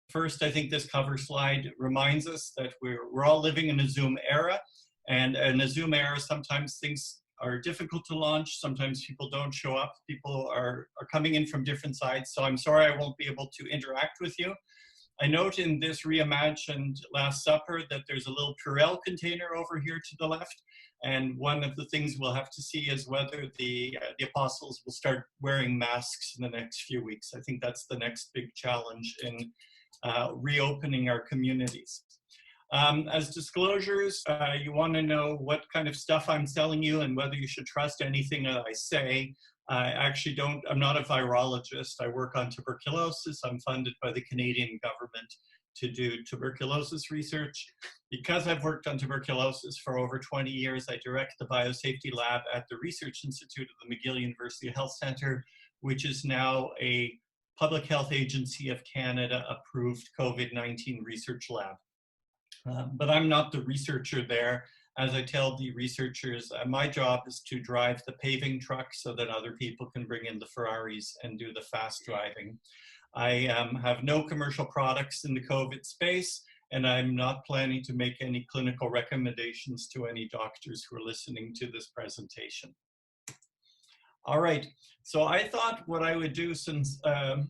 First, I think this cover slide reminds us that we're all living in a Zoom era, and in a Zoom era, sometimes things are difficult to launch. Sometimes people don't show up. People are coming in from different sides. So I'm sorry I won't be able to interact with you. I note in this reimagined Last Supper that there's a little Purell container over here to the left. And one of the things we'll have to see is whether the apostles will start wearing masks in the next few weeks. I think that's the next big challenge in reopening our communities. As disclosures, you want to know what kind of stuff I'm telling you and whether you should trust anything that I say. I'm not a virologist. I work on tuberculosis. I'm funded by the Canadian government to do tuberculosis research. Because I've worked on tuberculosis for over 20 years, I direct the biosafety lab at the Research Institute of the McGill University Health Centre, which is now a Public Health Agency of Canada approved COVID-19 research lab. But I'm not the researcher there. As I tell the researchers, my job is to drive the paving truck so that other people can bring in the Ferraris and do the fast driving. I have no commercial products in the COVID space, and I'm not planning to make any clinical recommendations to any doctors who are listening to this presentation. All right, so I thought what I would do, since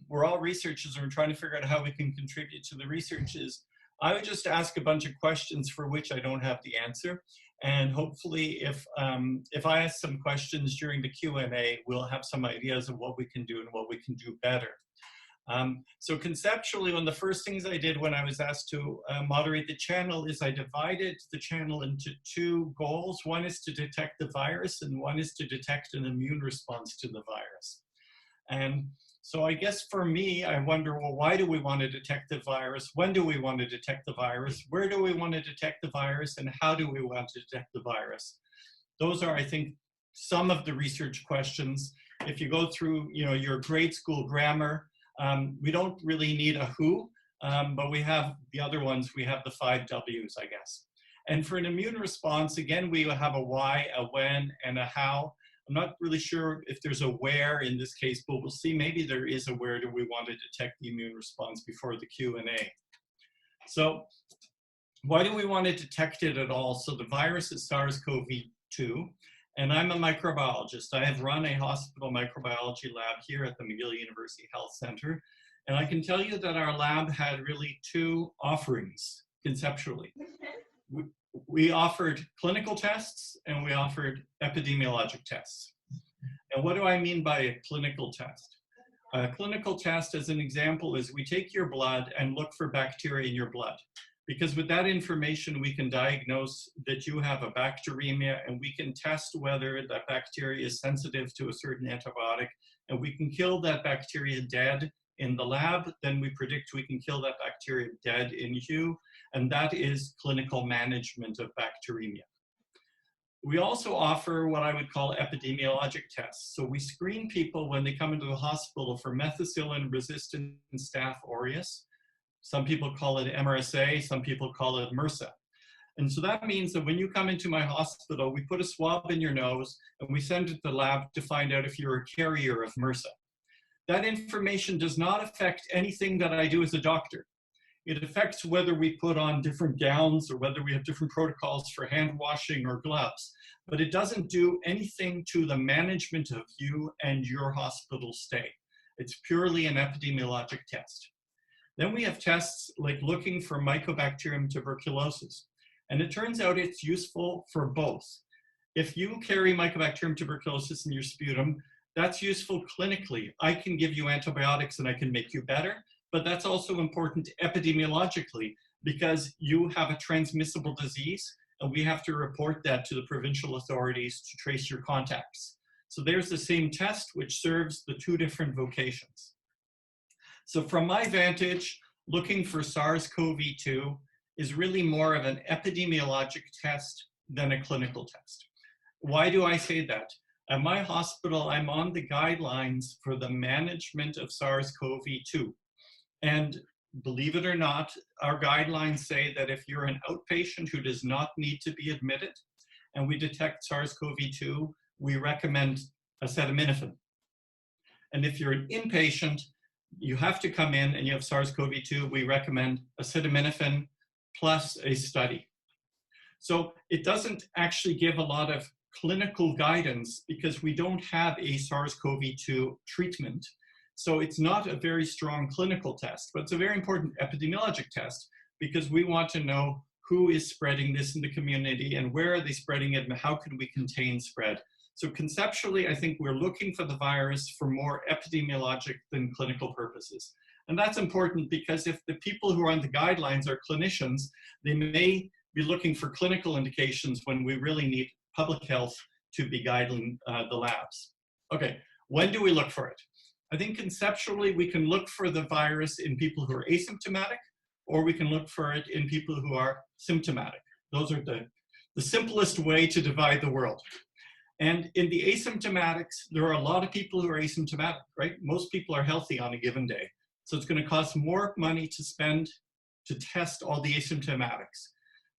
we're all researchers and we're trying to figure out how we can contribute to the research, is I would just ask a bunch of questions for which I don't have the answer. And hopefully if I ask some questions during the Q&A, we'll have some ideas of what we can do and what we can do better. So conceptually, one of the first things I did when I was asked to moderate the channel is I divided the channel into two goals. One is to detect the virus, and one is to detect an immune response to the virus. And so I guess for me, I wonder, well, why do we want to detect the virus? When do we want to detect the virus? Where do we want to detect the virus? And how do we want to detect the virus? Those are, I think, some of the research questions. If you go through, your grade school grammar, we don't really need a who, but we have the other ones. We have the 5 W's, I guess. And for an immune response, again, we have a why, a when, and a how. I'm not really sure if there's a where in this case, but we'll see. Maybe there is a where do we want to detect the immune response before the Q&A. So why do we want to detect it at all? So the virus is SARS-CoV-2, and I'm a microbiologist. I have run a hospital microbiology lab here at the McGill University Health Centre, and I can tell you that our lab had really two offerings conceptually. We offered clinical tests and we offered epidemiologic tests. And what do I mean by a clinical test? A clinical test, as an example, is we take your blood and look for bacteria in your blood. Because with that information, we can diagnose that you have a bacteremia, and we can test whether that bacteria is sensitive to a certain antibiotic, and we can kill that bacteria dead in the lab. Then we predict we can kill that bacteria dead in you, and that is clinical management of bacteremia. We also offer what I would call epidemiologic tests. So we screen people when they come into the hospital for methicillin-resistant Staph aureus. Some people call it MRSA, some people call it MRSA. And so that means that when you come into my hospital, we put a swab in your nose and we send it to the lab to find out if you're a carrier of MRSA. That information does not affect anything that I do as a doctor. It affects whether we put on different gowns or whether we have different protocols for hand washing or gloves, but it doesn't do anything to the management of you and your hospital stay. It's purely an epidemiologic test. Then we have tests like looking for Mycobacterium tuberculosis, and it turns out it's useful for both. If you carry Mycobacterium tuberculosis in your sputum, that's useful clinically. I can give you antibiotics and I can make you better, but that's also important epidemiologically because you have a transmissible disease and we have to report that to the provincial authorities to trace your contacts. So there's the same test which serves the two different vocations. So from my vantage, looking for SARS-CoV-2 is really more of an epidemiologic test than a clinical test. Why do I say that? At my hospital, I'm on the guidelines for the management of SARS-CoV-2. And believe it or not, our guidelines say that if you're an outpatient who does not need to be admitted and we detect SARS-CoV-2, we recommend acetaminophen. And if you're an inpatient, you have to come in and you have SARS-CoV-2, we recommend acetaminophen plus a study. So it doesn't actually give a lot of clinical guidance because we don't have a SARS-CoV-2 treatment. So it's not a very strong clinical test, but it's a very important epidemiologic test because we want to know who is spreading this in the community and where are they spreading it and how can we contain spread. So conceptually, I think we're looking for the virus for more epidemiologic than clinical purposes. And that's important because if the people who are on the guidelines are clinicians, they may be looking for clinical indications when we really need public health to be guiding the labs. Okay, when do we look for it? I think conceptually we can look for the virus in people who are asymptomatic, or we can look for it in people who are symptomatic. Those are the simplest way to divide the world. And in the asymptomatics, there are a lot of people who are asymptomatic, right? Most people are healthy on a given day. So it's going to cost more money to spend to test all the asymptomatics.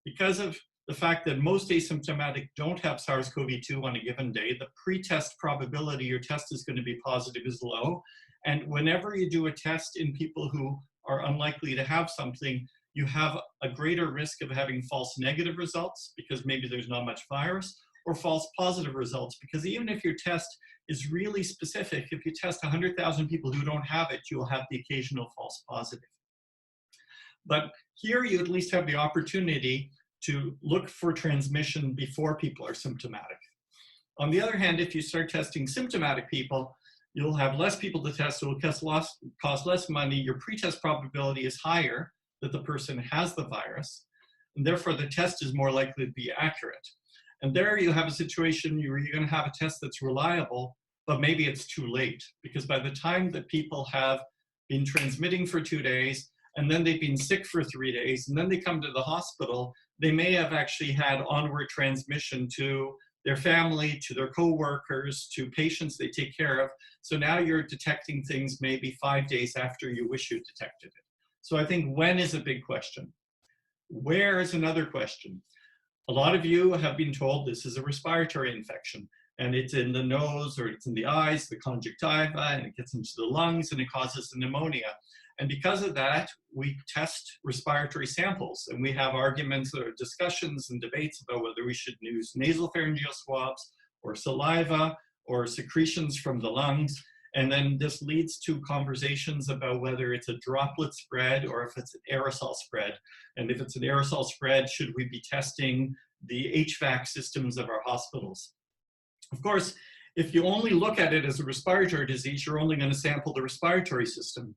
Because of the fact that most asymptomatic don't have SARS-CoV-2 on a given day, the pre-test probability your test is going to be positive is low. And whenever you do a test in people who are unlikely to have something, you have a greater risk of having false negative results because maybe there's not much virus, or false positive results, because even if your test is really specific, if you test 100,000 people who don't have it, you'll have the occasional false positive. But here you at least have the opportunity to look for transmission before people are symptomatic. On the other hand, if you start testing symptomatic people, you'll have less people to test, so it will cost less money. Your pretest probability is higher that the person has the virus, and therefore the test is more likely to be accurate. And there you have a situation where you're going to have a test that's reliable, but maybe it's too late, because by the time that people have been transmitting for 2 days, and then they've been sick for 3 days, and then they come to the hospital, they may have actually had onward transmission to their family, to their coworkers, to patients they take care of. So now you're detecting things maybe 5 days after you wish you detected it. So I think when is a big question. Where is another question. A lot of you have been told this is a respiratory infection, and it's in the nose, or it's in the eyes, the conjunctiva, and it gets into the lungs, and it causes a pneumonia. And because of that, we test respiratory samples, and we have arguments or discussions and debates about whether we should use nasopharyngeal swabs or saliva or secretions from the lungs. And then this leads to conversations about whether it's a droplet spread or if it's an aerosol spread. And if it's an aerosol spread, should we be testing the HVAC systems of our hospitals? Of course, if you only look at it as a respiratory disease, you're only going to sample the respiratory system.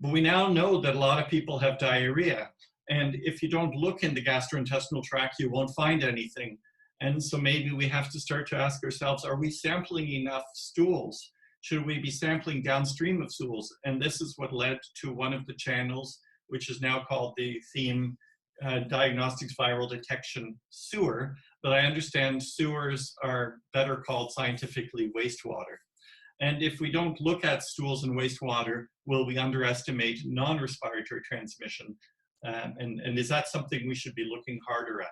But we now know that a lot of people have diarrhea. And if you don't look in the gastrointestinal tract, you won't find anything. And so maybe we have to start to ask ourselves, are we sampling enough stools? Should we be sampling downstream of stools? And this is what led to one of the channels, which is now called the theme Diagnostics Viral Detection Sewer. But I understand sewers are better called scientifically wastewater. And if we don't look at stools and wastewater, will we underestimate non-respiratory transmission? And is that something we should be looking harder at?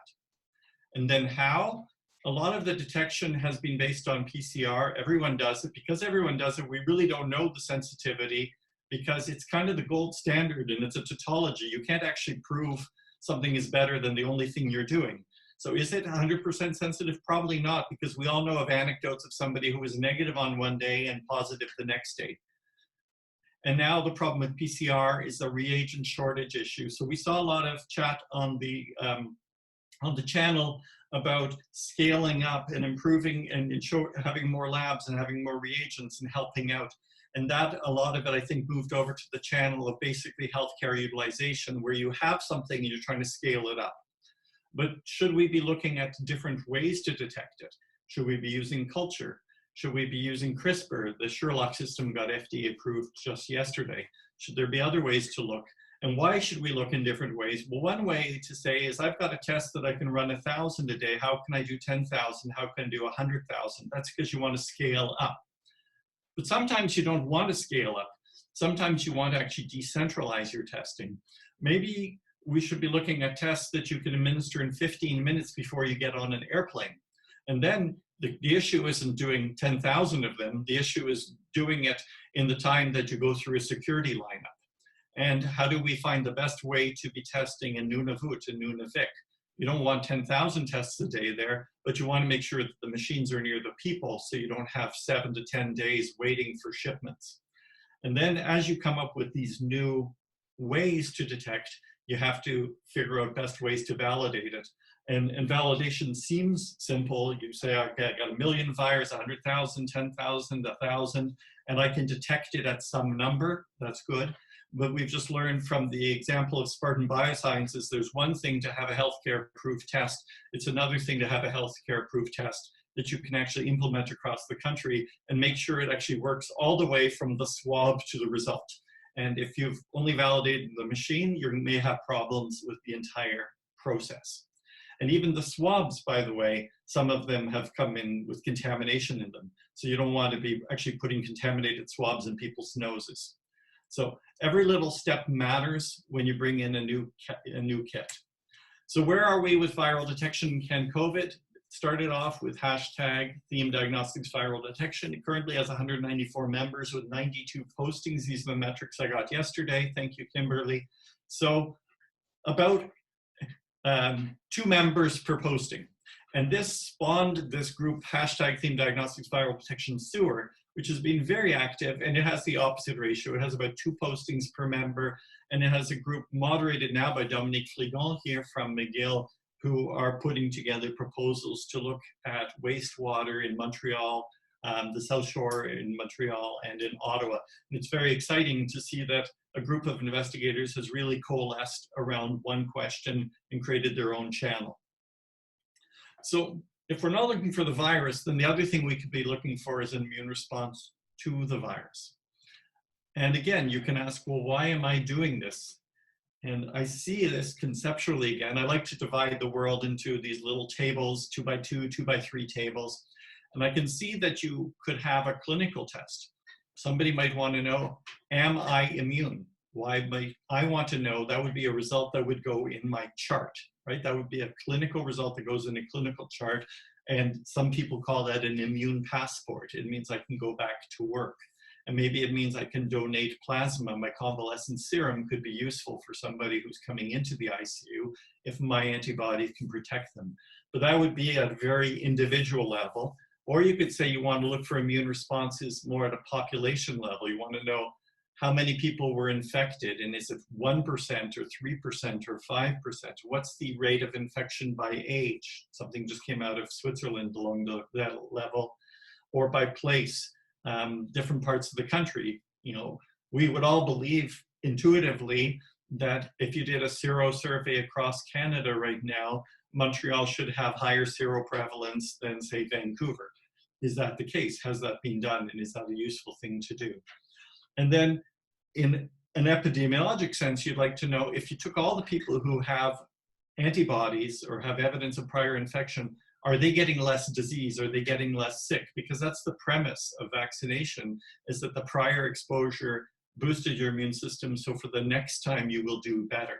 And then how? A lot of the detection has been based on PCR. Everyone does it. Because everyone does it, we really don't know the sensitivity because it's kind of the gold standard and it's a tautology. You can't actually prove something is better than the only thing you're doing. So is it 100% sensitive? Probably not, because we all know of anecdotes of somebody who was negative on one day and positive the next day. And now the problem with PCR is the reagent shortage issue. So we saw a lot of chat on the channel about scaling up and improving and having more labs and having more reagents and helping out. And that, a lot of it, I think, moved over to the channel of basically healthcare utilization, where you have something and you're trying to scale it up. But should we be looking at different ways to detect it? Should we be using culture? Should we be using CRISPR? The Sherlock system got FDA approved just yesterday. Should there be other ways to look? And why should we look in different ways? Well, one way to say is, I've got a test that I can run 1,000 a day. How can I do 10,000? How can I do 100,000? That's because you want to scale up. But sometimes you don't want to scale up. Sometimes you want to actually decentralize your testing. Maybe we should be looking at tests that you can administer in 15 minutes before you get on an airplane. And then the issue isn't doing 10,000 of them. The issue is doing it in the time that you go through a security lineup? And how do we find the best way to be testing in Nunavut and Nunavik? You don't want 10,000 tests a day there, but you want to make sure that the machines are near the people so you don't have 7 to 10 days waiting for shipments. And then as you come up with these new ways to detect, you have to figure out best ways to validate it. And validation seems simple. You say, okay, I got 1 million virus, 100,000, 10,000, 1,000, and I can detect it at some number. That's good. But we've just learned from the example of Spartan Biosciences, there's one thing to have a healthcare-approved test. It's another thing to have a healthcare-approved test that you can actually implement across the country and make sure it actually works all the way from the swab to the result. And if you've only validated the machine, you may have problems with the entire process. And even the swabs, by the way, some of them have come in with contamination in them. So you don't want to be actually putting contaminated swabs in people's noses. So every little step matters when you bring in a new kit. So where are we with viral detection in CanCOVID? Started off with hashtag theme diagnostics viral detection. It currently has 194 members with 92 postings. These are the metrics I got yesterday. Thank you, Kimberly. So about 2 members per posting. And this spawned this group, hashtag theme diagnostics viral detection sewer, which has been very active, and it has the opposite ratio. It has about 2 postings per member, and it has a group moderated now by Dominique Fligon here from McGill, who are putting together proposals to look at wastewater in Montreal, the South Shore in Montreal, and in Ottawa. And it's very exciting to see that a group of investigators has really coalesced around one question and created their own channel. So if we're not looking for the virus, then the other thing we could be looking for is an immune response to the virus. And again, you can ask, well, why am I doing this? And I see this conceptually again. I like to divide the world into these little tables, 2 by 2, 2 by 3 tables. And I can see that you could have a clinical test. Somebody might want to know, am I immune? Why might I want to know? That would be a result that would go in my chart, right? That would be a clinical result that goes in a clinical chart. And some people call that an immune passport. It means I can go back to work. And maybe it means I can donate plasma. My convalescent serum could be useful for somebody who's coming into the ICU if my antibody can protect them. But that would be at a very individual level. Or you could say you want to look for immune responses more at a population level. You want to know how many people were infected, and is it 1% or 3% or 5%? What's the rate of infection by age? Something just came out of Switzerland along that level. Or by place, different parts of the country. You know, we would all believe intuitively that if you did a sero survey across Canada right now, Montreal should have higher seroprevalence than, say, Vancouver. Is that the case? Has that been done? And is that a useful thing to do? And then in an epidemiologic sense, you'd like to know if you took all the people who have antibodies or have evidence of prior infection, are they getting less disease? Are they getting less sick? Because that's the premise of vaccination, is that the prior exposure boosted your immune system, so for the next time you will do better.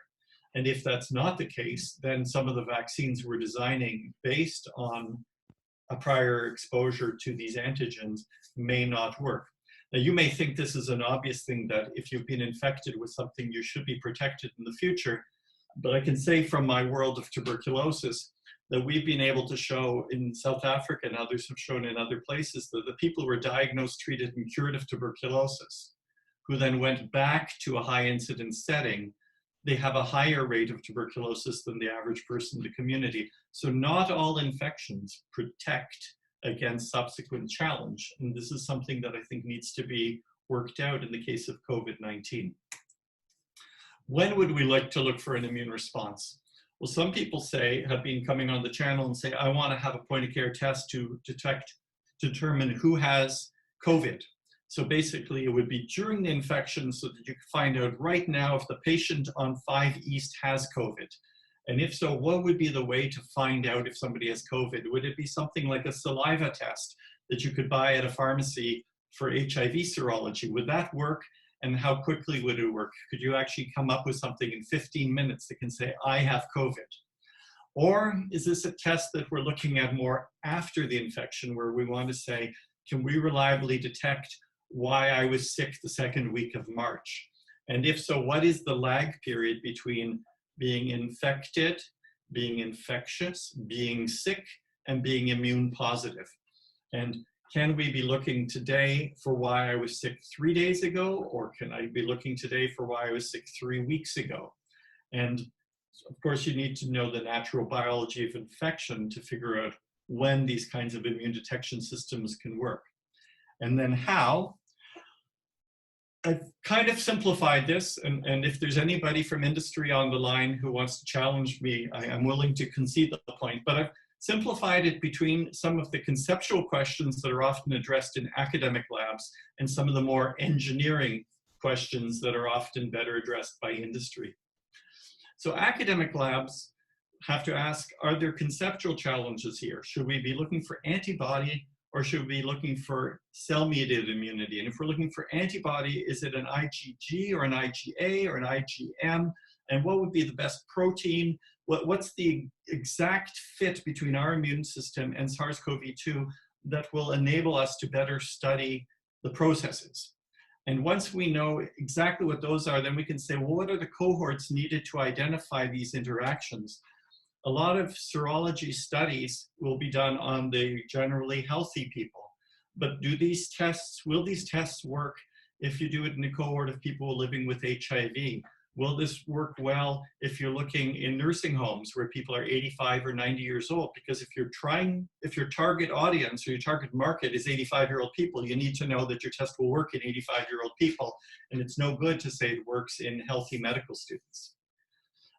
And if that's not the case, then some of the vaccines we're designing based on a prior exposure to these antigens may not work. Now, you may think this is an obvious thing, that if you've been infected with something, you should be protected in the future. But I can say from my world of tuberculosis that we've been able to show in South Africa, and others have shown in other places, that the people who were diagnosed, treated, and cured of tuberculosis, who then went back to a high incidence setting, they have a higher rate of tuberculosis than the average person in the community. So not all infections protect against subsequent challenge. And this is something that I think needs to be worked out in the case of COVID-19. When would we like to look for an immune response? Well, some people have been coming on the channel and say, I want to have a point-of-care test to determine who has COVID. So basically, it would be during the infection so that you can find out right now if the patient on 5 East has COVID. And if so, what would be the way to find out if somebody has COVID? Would it be something like a saliva test that you could buy at a pharmacy for HIV serology? Would that work? And how quickly would it work? Could you actually come up with something in 15 minutes that can say, I have COVID? Or is this a test that we're looking at more after the infection, where we want to say, can we reliably detect why I was sick the second week of March? And if so, what is the lag period between being infected, being infectious, being sick, and being immune positive? And can we be looking today for why I was sick 3 days ago, or can I be looking today for why I was sick 3 weeks ago? And of course, you need to know the natural biology of infection to figure out when these kinds of immune detection systems can work. And then how? I've kind of simplified this, and if there's anybody from industry on the line who wants to challenge me, I'm willing to concede the point, but I've simplified it between some of the conceptual questions that are often addressed in academic labs and some of the more engineering questions that are often better addressed by industry. So academic labs have to ask, are there conceptual challenges here? Should we be looking for antibody, or should we be looking for cell-mediated immunity? And if we're looking for antibody, is it an IgG or an IgA or an IgM? And what would be the best protein? What's the exact fit between our immune system and SARS-CoV-2 that will enable us to better study the processes? And once we know exactly what those are, then we can say, well, what are the cohorts needed to identify these interactions? A lot of serology studies will be done on the generally healthy people. But will these tests work if you do it in a cohort of people living with HIV? Will this work well if you're looking in nursing homes where people are 85 or 90 years old? Because if your target audience or your target market is 85-year-old people, you need to know that your test will work in 85-year-old people. And it's no good to say it works in healthy medical students.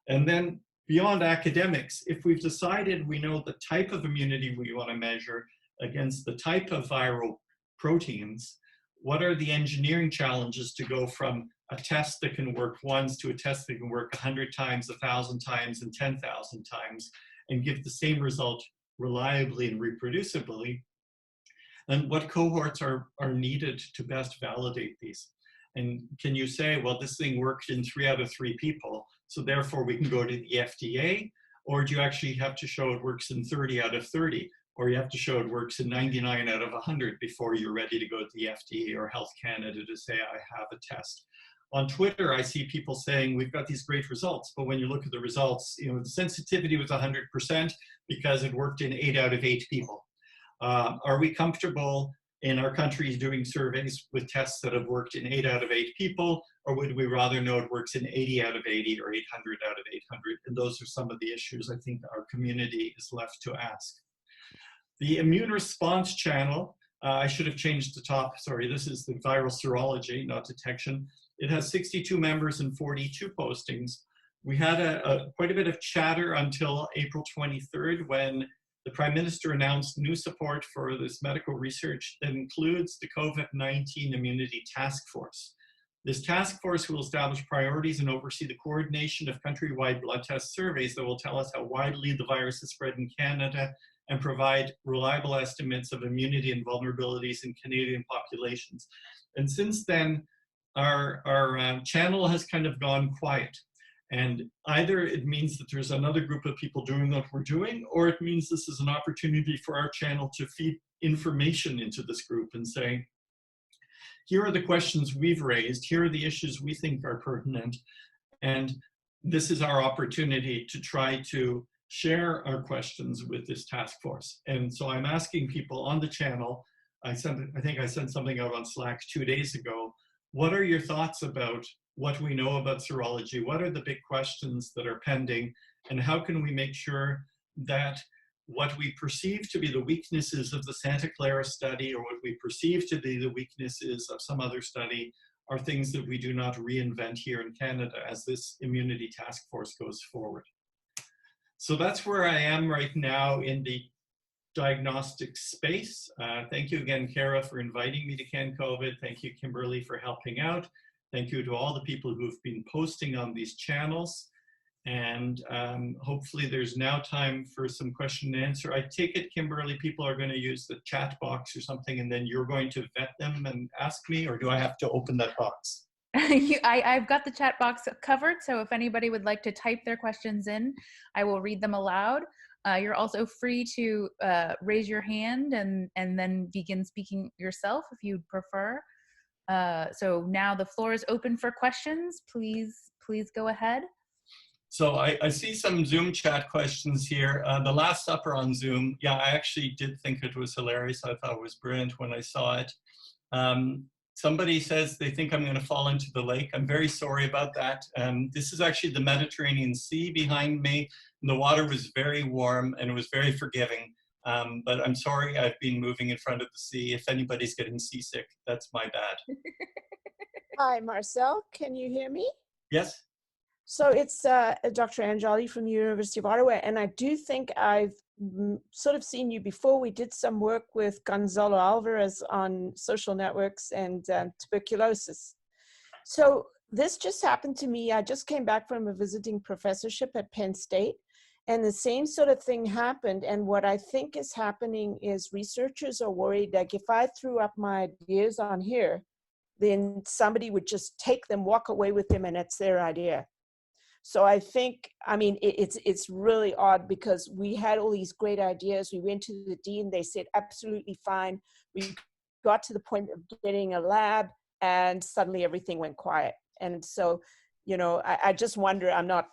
And then beyond academics, if we've decided we know the type of immunity we want to measure against the type of viral proteins, what are the engineering challenges to go from a test that can work once to a test that can work 100 times, 1,000 times, and 10,000 times, and give the same result reliably and reproducibly? And what cohorts are needed to best validate these? And can you say, well, this thing worked in 3 out of 3 people, so therefore we can go to the FDA? Or do you actually have to show it works in 30 out of 30? Or you have to show it works in 99 out of 100 before you're ready to go to the FDA or Health Canada to say, I have a test? On Twitter, I see people saying, we've got these great results, but when you look at the results, the sensitivity was 100% because it worked in 8 out of 8 people. Are we comfortable in our countries doing surveys with tests that have worked in 8 out of 8 people, or would we rather know it works in 80 out of 80 or 800 out of 800? And those are some of the issues I think our community is left to ask. The immune response channel, I should have changed the top, sorry, this is the viral serology, not detection. It has 62 members and 42 postings. We had quite a bit of chatter until April 23rd when the Prime Minister announced new support for this medical research that includes the COVID-19 Immunity Task Force. This task force will establish priorities and oversee the coordination of countrywide blood test surveys that will tell us how widely the virus is spread in Canada and provide reliable estimates of immunity and vulnerabilities in Canadian populations. And since then, our channel has kind of gone quiet. And either it means that there's another group of people doing what we're doing, or it means this is an opportunity for our channel to feed information into this group and say, here are the questions we've raised, here are the issues we think are pertinent, and this is our opportunity to try to share our questions with this task force. And so I'm asking people on the channel, I think I sent something out on Slack 2 days ago, what are your thoughts about what we know about serology? What are the big questions that are pending? And how can we make sure that what we perceive to be the weaknesses of the Santa Clara study or what we perceive to be the weaknesses of some other study are things that we do not reinvent here in Canada as this immunity task force goes forward. So that's where I am right now in the diagnostic space. Thank you again, Kara, for inviting me to CanCOVID. Thank you, Kimberly, for helping out. Thank you to all the people who've been posting on these channels. And hopefully there's now time for some question and answer. I take it, Kimberly, people are going to use the chat box or something, and then you're going to vet them and ask me, or do I have to open that box? I've got the chat box covered, so if anybody would like to type their questions in, I will read them aloud. You're also free to raise your hand and then begin speaking yourself if you'd prefer. So now the floor is open for questions. Please go ahead. So I see some Zoom chat questions here. The Last Supper on Zoom, yeah, I actually did think it was hilarious. I thought it was brilliant when I saw it. Somebody says they think I'm going to fall into the lake. I'm very sorry about that. This is actually the Mediterranean Sea behind me. The water was very warm and it was very forgiving. But I'm sorry I've been moving in front of the sea. If anybody's getting seasick, that's my bad. Hi, Marcel. Can you hear me? Yes? So it's Dr. Anjali from the University of Ottawa, and I do think I've sort of seen you before. We did some work with Gonzalo Alvarez on social networks and tuberculosis. So this just happened to me. I just came back from a visiting professorship at Penn State, and the same sort of thing happened. And what I think is happening is researchers are worried that if I threw up my ideas on here, then somebody would just take them, walk away with them, and it's their idea. So I think, I mean, it's really odd because we had all these great ideas. We went to the dean, they said, absolutely fine. We got to the point of getting a lab and suddenly everything went quiet. And so, you know, I just wonder, I'm not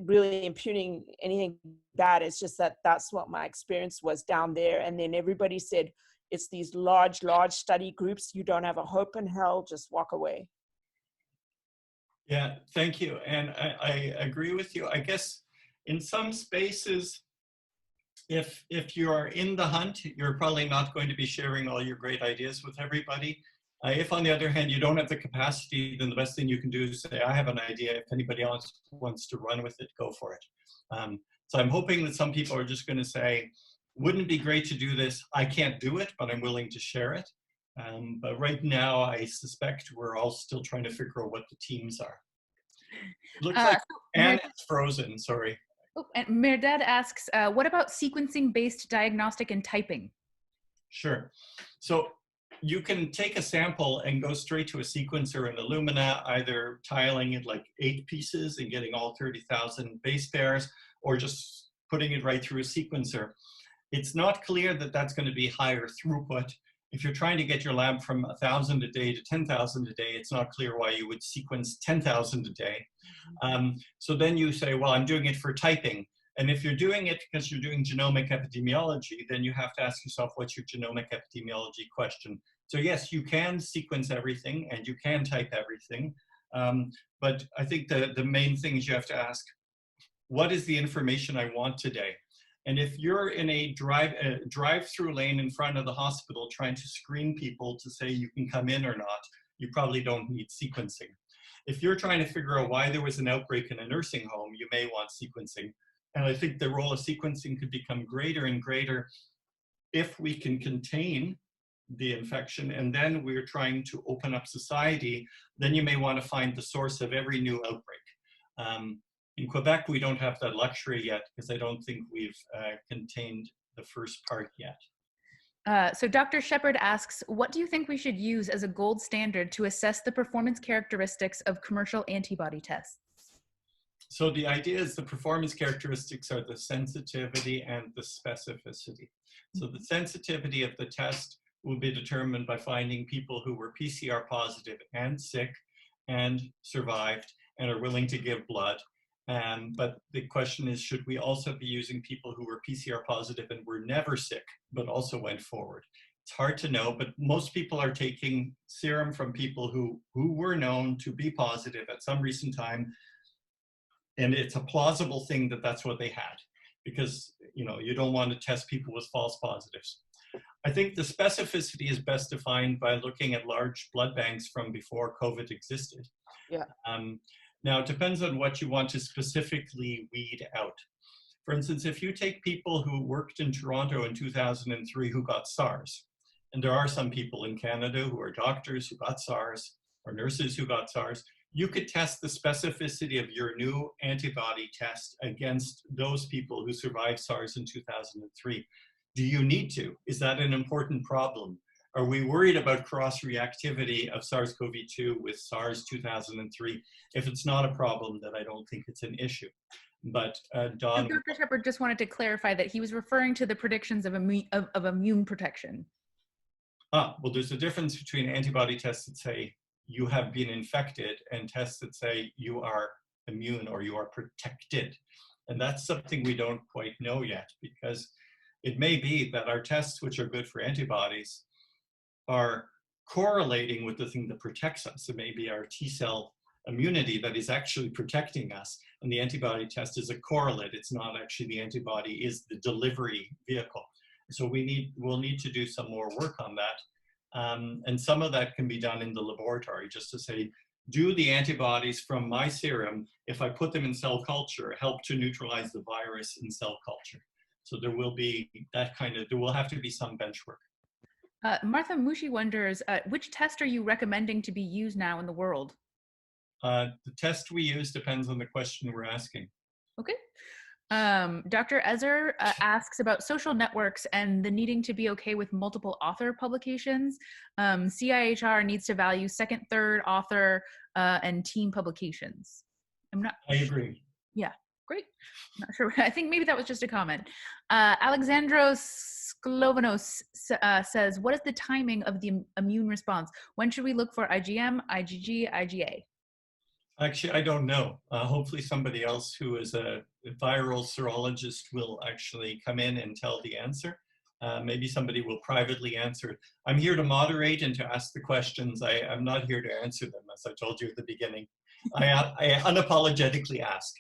really impugning anything bad. It's just that that's what my experience was down there. And then everybody said, it's these large study groups. You don't have a hope in hell, just walk away. Yeah, thank you. And I agree with you. I guess in some spaces, if you are in the hunt, you're probably not going to be sharing all your great ideas with everybody. If on the other hand, you don't have the capacity, then the best thing you can do is say, I have an idea. If anybody else wants to run with it, go for it. So I'm hoping that some people are just going to say, wouldn't it be great to do this? I can't do it, but I'm willing to share it. But right now, I suspect we're all still trying to figure out what the teams are. It looks like Anne is frozen, sorry. Oh, and Merdad asks, what about sequencing-based diagnostic and typing? Sure. So you can take a sample and go straight to a sequencer in Illumina, either tiling it like 8 pieces and getting all 30,000 base pairs, or just putting it right through a sequencer. It's not clear that that's going to be higher throughput. If you're trying to get your lab from 1,000 a day to 10,000 a day, it's not clear why you would sequence 10,000 a day. So then you say, well, I'm doing it for typing. And if you're doing it because you're doing genomic epidemiology, then you have to ask yourself, what's your genomic epidemiology question? So yes, you can sequence everything and you can type everything. But I think the main thing is you have to ask, what is the information I want today? And if you're in a drive-through lane in front of the hospital trying to screen people to say you can come in or not, you probably don't need sequencing. If you're trying to figure out why there was an outbreak in a nursing home, you may want sequencing. And I think the role of sequencing could become greater and greater if we can contain the infection and then we're trying to open up society, then you may want to find the source of every new outbreak. In Quebec, we don't have that luxury yet because I don't think we've contained the first part yet. So Dr. Shepard asks, what do you think we should use as a gold standard to assess the performance characteristics of commercial antibody tests? So the idea is the performance characteristics are the sensitivity and the specificity. So the sensitivity of the test will be determined by finding people who were PCR positive and sick and survived and are willing to give blood. But the question is, should we also be using people who were PCR positive and were never sick, but also went forward? It's hard to know, but most people are taking serum from people who were known to be positive at some recent time. And it's a plausible thing that that's what they had, because you don't want to test people with false positives. I think the specificity is best defined by looking at large blood banks from before COVID existed. Yeah. Now, it depends on what you want to specifically weed out. For instance, if you take people who worked in Toronto in 2003 who got SARS, and there are some people in Canada who are doctors who got SARS, or nurses who got SARS, you could test the specificity of your new antibody test against those people who survived SARS in 2003. Do you need to? Is that an important problem? Are we worried about cross-reactivity of SARS-CoV-2 with SARS 2003? If it's not a problem, then I don't think it's an issue. But Don— so Dr. Shepard just wanted to clarify that he was referring to the predictions of immune protection. Well, there's a difference between antibody tests that say you have been infected and tests that say you are immune or you are protected. And that's something we don't quite know yet, because it may be that our tests, which are good for antibodies, are correlating with the thing that protects us. It may be our T-cell immunity that is actually protecting us, and the antibody test is a correlate. It's not actually the antibody is the delivery vehicle. So we'll need to do some more work on that. And some of that can be done in the laboratory, just to say, do the antibodies from my serum, if I put them in cell culture, help to neutralize the virus in cell culture? So there will be that there will have to be some bench work. Martha Mushi wonders, which test are you recommending to be used now in the world? The test we use depends on the question we're asking. Okay. Dr. Ezer asks about social networks and the needing to be okay with multiple author publications. CIHR needs to value second, third author and team publications. I agree. Yeah, great. I'm not sure. I think maybe that was just a comment. Alexandros Sklovanos says, what is the timing of the immune response? When should we look for IgM, IgG, IgA? Actually, I don't know. Hopefully somebody else who is a viral serologist will actually come in and tell the answer. Maybe somebody will privately answer. I'm here to moderate and to ask the questions. I'm not here to answer them, as I told you at the beginning. I unapologetically ask.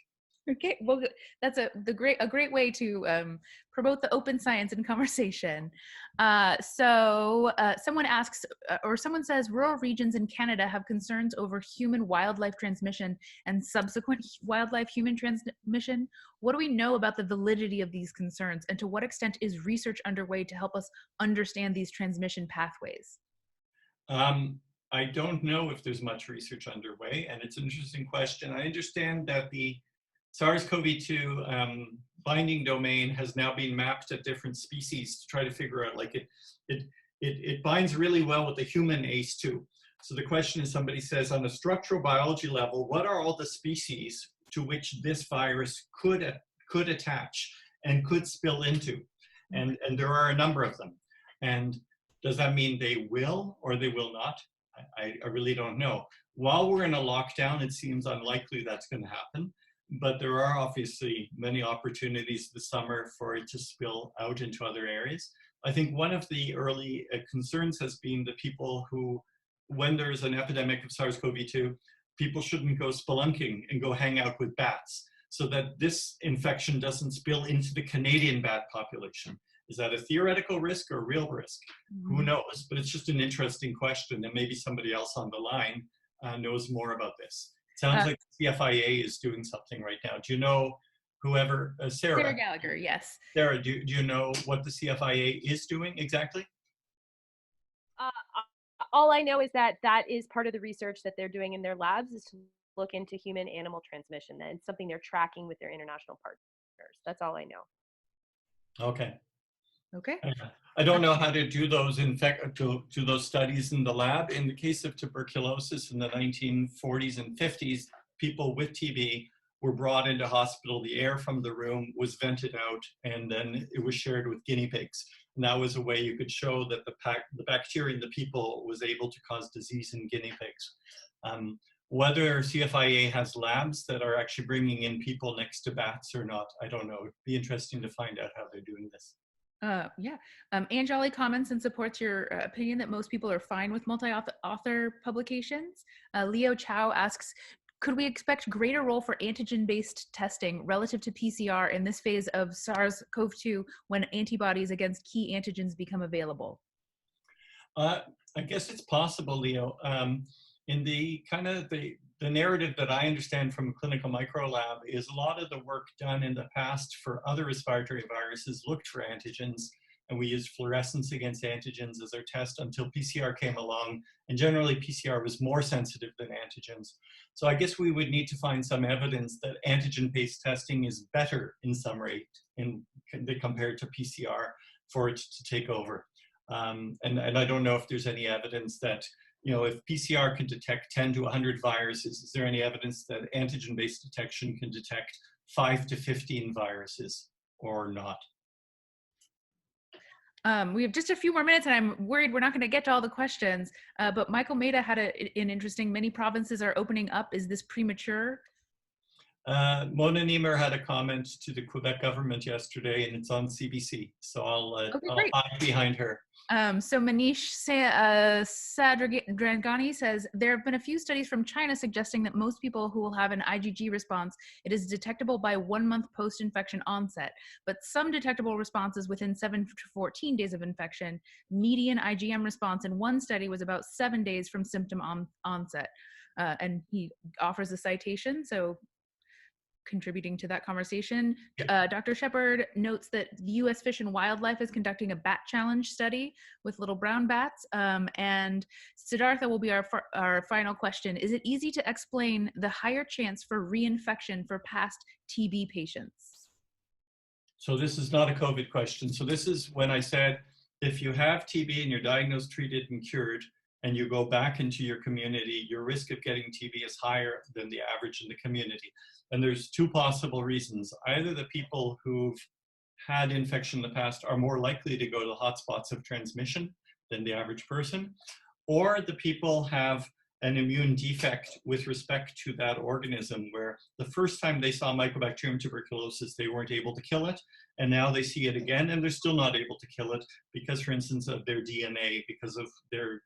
Okay, well, that's a great way to promote the open science and conversation. Someone asks, or someone says, rural regions in Canada have concerns over human-wildlife transmission and subsequent wildlife-human transmission. What do we know about the validity of these concerns, and to what extent is research underway to help us understand these transmission pathways? I don't know if there's much research underway, and it's an interesting question. I understand that the SARS-CoV-2 binding domain has now been mapped at different species to try to figure out, like it binds really well with the human ACE2. So the question is, somebody says, on a structural biology level, what are all the species to which this virus could attach and could spill into? And there are a number of them. And does that mean they will or they will not? I really don't know. While we're in a lockdown, it seems unlikely that's going to happen. But there are obviously many opportunities this summer for it to spill out into other areas. I think one of the early concerns has been the people who, when there's an epidemic of SARS-CoV-2, people shouldn't go spelunking and go hang out with bats, so that this infection doesn't spill into the Canadian bat population. Is that a theoretical risk or a real risk? Mm-hmm. Who knows? But it's just an interesting question, and maybe somebody else on the line knows more about this. Sounds like CFIA is doing something right now. Do you know whoever, Sarah Gallagher, yes. Sarah, do you know what the CFIA is doing exactly? All I know is that that is part of the research that they're doing in their labs, is to look into human-animal transmission, and something they're tracking with their international partners. That's all I know. Okay. Okay. I don't know how to do those those studies in the lab. In the case of tuberculosis in the 1940s and 50s, people with TB were brought into hospital. The air from the room was vented out, and then it was shared with guinea pigs. And that was a way you could show that the bacteria in the people was able to cause disease in guinea pigs. Whether CFIA has labs that are actually bringing in people next to bats or not, I don't know. It'd be interesting to find out how they're doing this. Anjali comments and supports your opinion that most people are fine with multi-author publications. Leo Chow asks, could we expect greater role for antigen-based testing relative to PCR in this phase of SARS-CoV-2 when antibodies against key antigens become available? I guess it's possible, Leo. In the the narrative that I understand from clinical microlab is a lot of the work done in the past for other respiratory viruses looked for antigens, and we used fluorescence against antigens as our test until PCR came along, and generally PCR was more sensitive than antigens. So I guess we would need to find some evidence that antigen-based testing is better in some rate compared to PCR for it to take over. And I don't know if there's any evidence that, if PCR can detect 10 to 100 viruses, is there any evidence that antigen-based detection can detect 5 to 15 viruses or not? We have just a few more minutes, and I'm worried we're not going to get to all the questions. But Michael Maida had an interesting, many provinces are opening up. Is this premature? Mona Niemer had a comment to the Quebec government yesterday, and it's on CBC. So I'll hide behind her. So Manish Sadrangani says, there have been a few studies from China suggesting that most people who will have an IgG response, it is detectable by 1 month post-infection onset, but some detectable responses within 7 to 14 days of infection. Median IgM response in one study was about 7 days from symptom onset. And he offers a citation, so contributing to that conversation. Dr. Shepard notes that the U.S. Fish and Wildlife is conducting a bat challenge study with little brown bats. And Siddhartha will be our final question. Is it easy to explain the higher chance for reinfection for past TB patients? So this is not a COVID question. So this is when I said, if you have TB and you're diagnosed, treated, and cured, and you go back into your community, your risk of getting TB is higher than the average in the community. And there's two possible reasons. Either the people who've had infection in the past are more likely to go to the hotspots of transmission than the average person, or the people have an immune defect with respect to that organism, where the first time they saw Mycobacterium tuberculosis, they weren't able to kill it, and now they see it again, and they're still not able to kill it because, for instance, of their DNA, because of their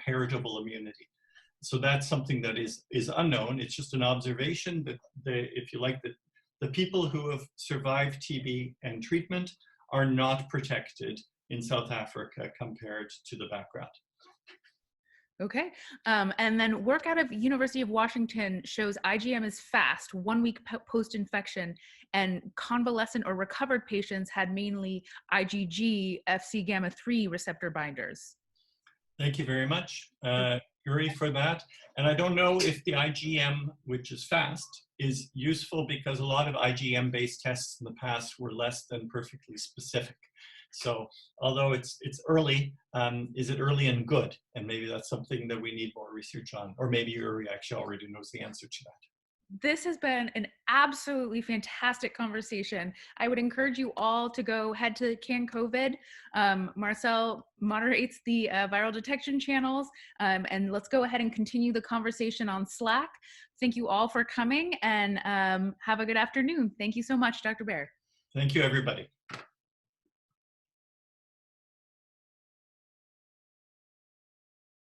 heritable immunity. So that's something that is unknown. It's just an observation that if you like, the people who have survived TB and treatment are not protected in South Africa compared to the background. Okay, and then work out of University of Washington shows IgM is fast, 1 week post-infection, and convalescent or recovered patients had mainly IgG Fc gamma 3 receptor binders. Thank you very much, Yuri, for that. And I don't know if the IgM, which is fast, is useful because a lot of IgM-based tests in the past were less than perfectly specific. So although it's early, is it early and good? And maybe that's something that we need more research on, or maybe Yuri actually already knows the answer to that. This has been an absolutely fantastic conversation. I would encourage you all to head to CanCOVID. Marcel moderates the viral detection channels, and let's go ahead and continue the conversation on Slack. Thank you all for coming, and have a good afternoon. Thank you so much, Dr. Behr. Thank you, everybody.